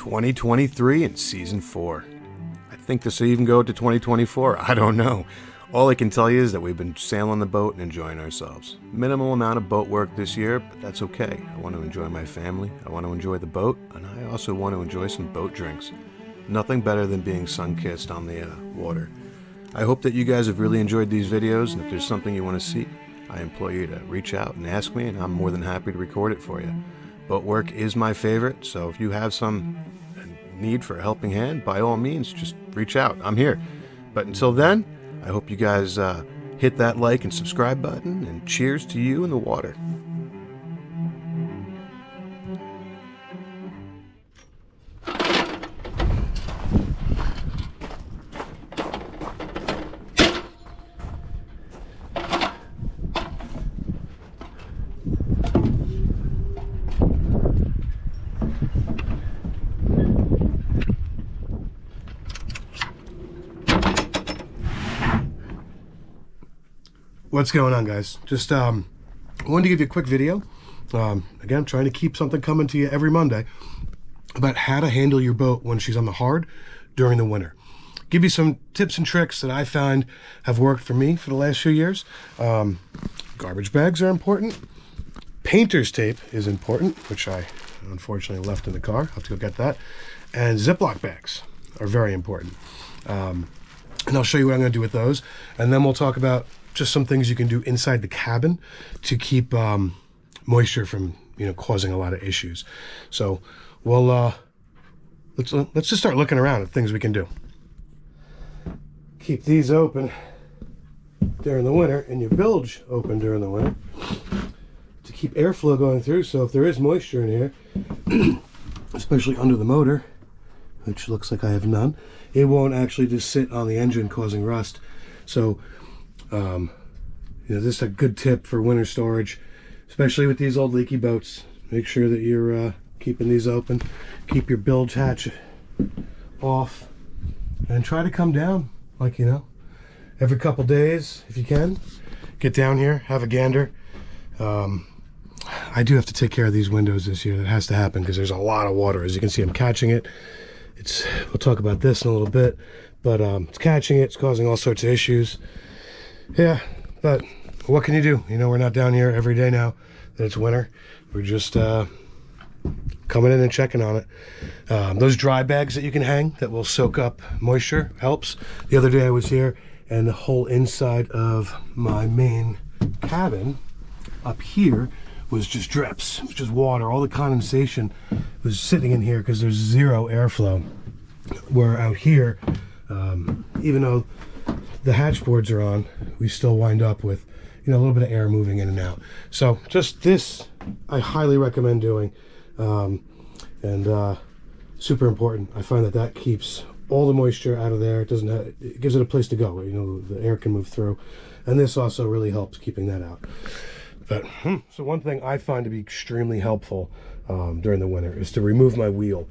2023 and season 4. I think this will even go to 2024. I don't know. All I can tell you is that we've been sailing the boat and enjoying ourselves. Minimal amount of boat work this year, but that's okay. I want to enjoy my family, I want to enjoy the boat, and I also want to enjoy some boat drinks. Nothing better than being sun-kissed on the water. I hope that you guys have really enjoyed these videos, and if there's something you want to see, I implore you to reach out and ask me, and I'm more than happy to record it for you. Boat work is my favorite, so if you have some need for a helping hand, by all means, just reach out. I'm here. But until then, I hope you guys hit that like and subscribe button, and cheers to you in the water. What's going on, guys? Just wanted to give you a quick video. Again, trying to keep something coming to you every Monday about how to handle your boat when she's on the hard during the winter. Give you some tips and tricks that I find have worked for me for the last few years. Garbage bags are important. Painter's tape is important, which I unfortunately left in the car. I'll have to go get that. And Ziploc bags are very important. And I'll show you what I'm going to do with those. And then we'll talk about just some things you can do inside the cabin to keep moisture from causing a lot of issues. So we'll let's just start looking around at things we can do. Keep these open during the winter and your bilge open during the winter to keep airflow going through. So if there is moisture in here, especially under the motor, which looks like I have none, it won't actually just sit on the engine causing rust. So this is a good tip for winter storage, especially with these old leaky boats. Make sure that you're keeping these open. Keep your bilge hatch off, and try to come down, like every couple days if you can. Get down here, have a gander. I do have to take care of these windows this year. That has to happen because there's a lot of water. As you can see, I'm catching it. We'll talk about this in a little bit, but it's catching it. It's causing all sorts of issues. Yeah, but what can you do? We're not down here every day now that it's winter. We're just coming in and checking on it. Those dry bags that you can hang that will soak up moisture helps. The other day I was here and the whole inside of my main cabin up here was just drips. It was just water. All the condensation was sitting in here because there's zero airflow. Where out here, even though the hatch boards are on, we still wind up with a little bit of air moving in and out. So just this I highly recommend doing, and super important. I find that keeps all the moisture out of there. It gives it a place to go where the air can move through, and this also really helps keeping that out. But so one thing I find to be extremely helpful during the winter is to remove my wheel.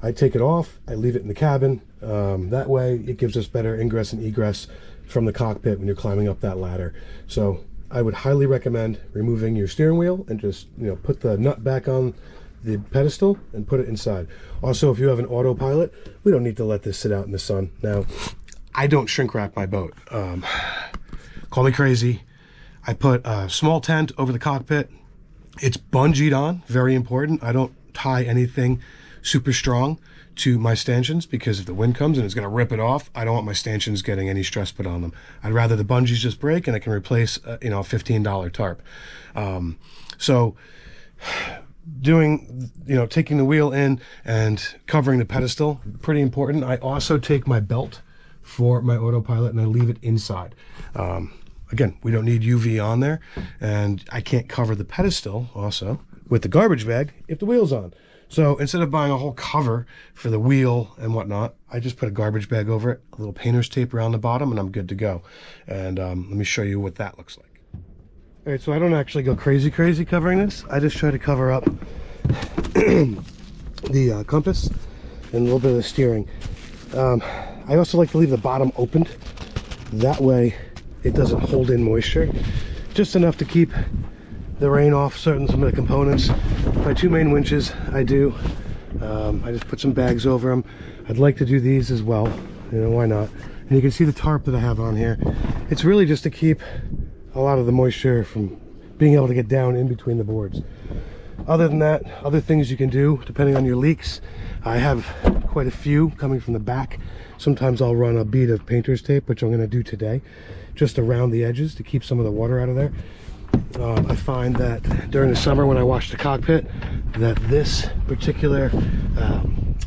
I take it off, I leave it in the cabin. That way it gives us better ingress and egress from the cockpit when you're climbing up that ladder. So I would highly recommend removing your steering wheel and just put the nut back on the pedestal and put it inside. Also, if you have an autopilot, we don't need to let this sit out in the sun. Now, I don't shrink wrap my boat. Call me crazy. I put a small tent over the cockpit. It's bungeed on, very important. I don't tie anything super strong to my stanchions because if the wind comes and it's going to rip it off, I don't want my stanchions getting any stress put on them. I'd rather the bungees just break and I can replace a $15 tarp. So doing, taking the wheel in and covering the pedestal, pretty important. I also take my belt for my autopilot and I leave it inside. Again, we don't need UV on there, and I can't cover the pedestal also with the garbage bag if the wheel's on. So instead of buying a whole cover for the wheel and whatnot, I just put a garbage bag over it, a little painter's tape around the bottom, and I'm good to go. And let me show you what that looks like. All right, so I don't actually go crazy covering this. I just try to cover up the compass and a little bit of the steering. I also like to leave the bottom opened. That way it doesn't hold in moisture. Just enough to keep the rain off some of the components. My two main winches, I do I just put some bags over them. I'd like to do these as well, you know, why not? And you can see the tarp that I have on here. It's really just to keep a lot of the moisture from being able to get down in between the boards. Other than that, other things you can do depending on your leaks. I have quite a few coming from the back. Sometimes I'll run a bead of painter's tape, which I'm going to do today, just around the edges to keep some of the water out of there. I find that during the summer when I wash the cockpit, that this particular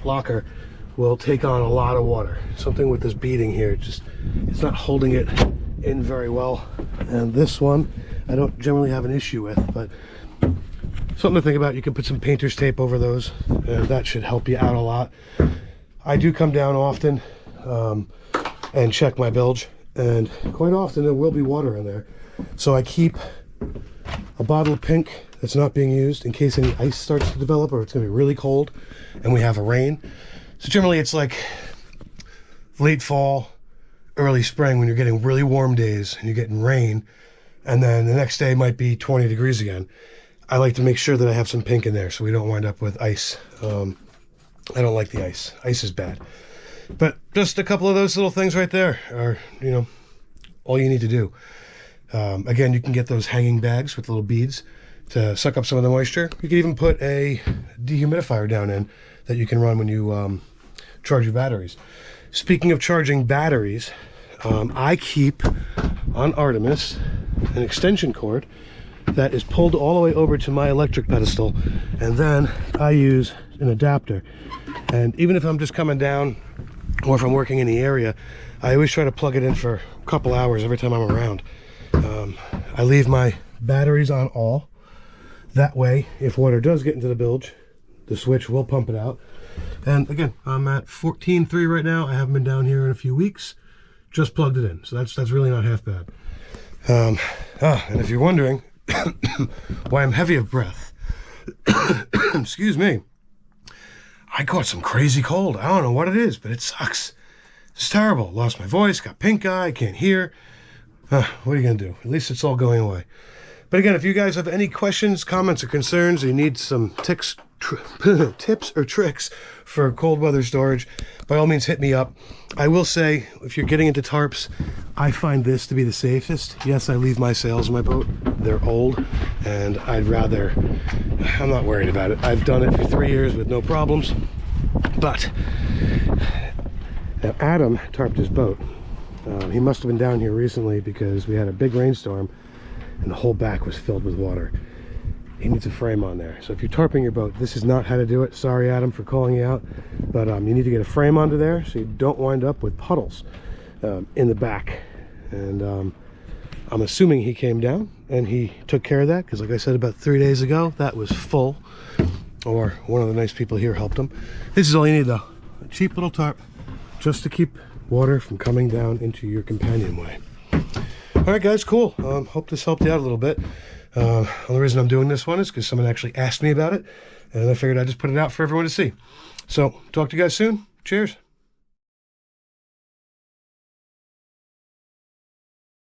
locker will take on a lot of water. Something with this beading here, it's not holding it in very well. And this one, I don't generally have an issue with, but something to think about. You can put some painter's tape over those, and that should help you out a lot. I do come down often and check my bilge, and quite often there will be water in there. So I keep a bottle of pink that's not being used in case any ice starts to develop or it's going to be really cold and we have a rain. So generally it's like late fall, early spring when you're getting really warm days and you're getting rain, and then the next day might be 20 degrees again. I like to make sure that I have some pink in there so we don't wind up with ice. I don't like the ice. Ice is bad. But just a couple of those little things right there are, you know, all you need to do. Again, you can get those hanging bags with little beads to suck up some of the moisture. You can even put a dehumidifier down in that you can run when you charge your batteries. Speaking of charging batteries, I keep on Artemis an extension cord that is pulled all the way over to my electric pedestal, and then I use an adapter. And even if I'm just coming down or if I'm working in the area, I always try to plug it in for a couple hours every time I'm around. I leave my batteries on all. That way, if water does get into the bilge, the switch will pump it out. And again, I'm at 14.3 right now. I haven't been down here in a few weeks. Just plugged it in, so that's really not half bad. And if you're wondering why I'm heavy of breath, excuse me, I caught some crazy cold. I don't know what it is, but it sucks. It's terrible. Lost my voice, got pink eye, can't hear. What are you going to do? At least it's all going away. But again, if you guys have any questions, comments, or concerns, or you need some tips or tricks for cold weather storage, by all means hit me up. I will say, if you're getting into tarps, I find this to be the safest. Yes, I leave my sails in my boat. They're old, and I'm not worried about it. I've done it for 3 years with no problems. But now Adam tarped his boat. He must have been down here recently because we had a big rainstorm and the whole back was filled with water. He needs a frame on there. So if you're tarping your boat, this is not how to do it. Sorry, Adam, for calling you out. But you need to get a frame onto there so you don't wind up with puddles in the back. And I'm assuming he came down and he took care of that because, like I said, about 3 days ago, that was full. Or one of the nice people here helped him. This is all you need, though. A cheap little tarp just to keep water from coming down into your companionway. All right, guys, cool. Hope this helped you out a little bit. The only reason I'm doing this one is because someone actually asked me about it, and I figured I'd just put it out for everyone to see. So, talk to you guys soon. Cheers.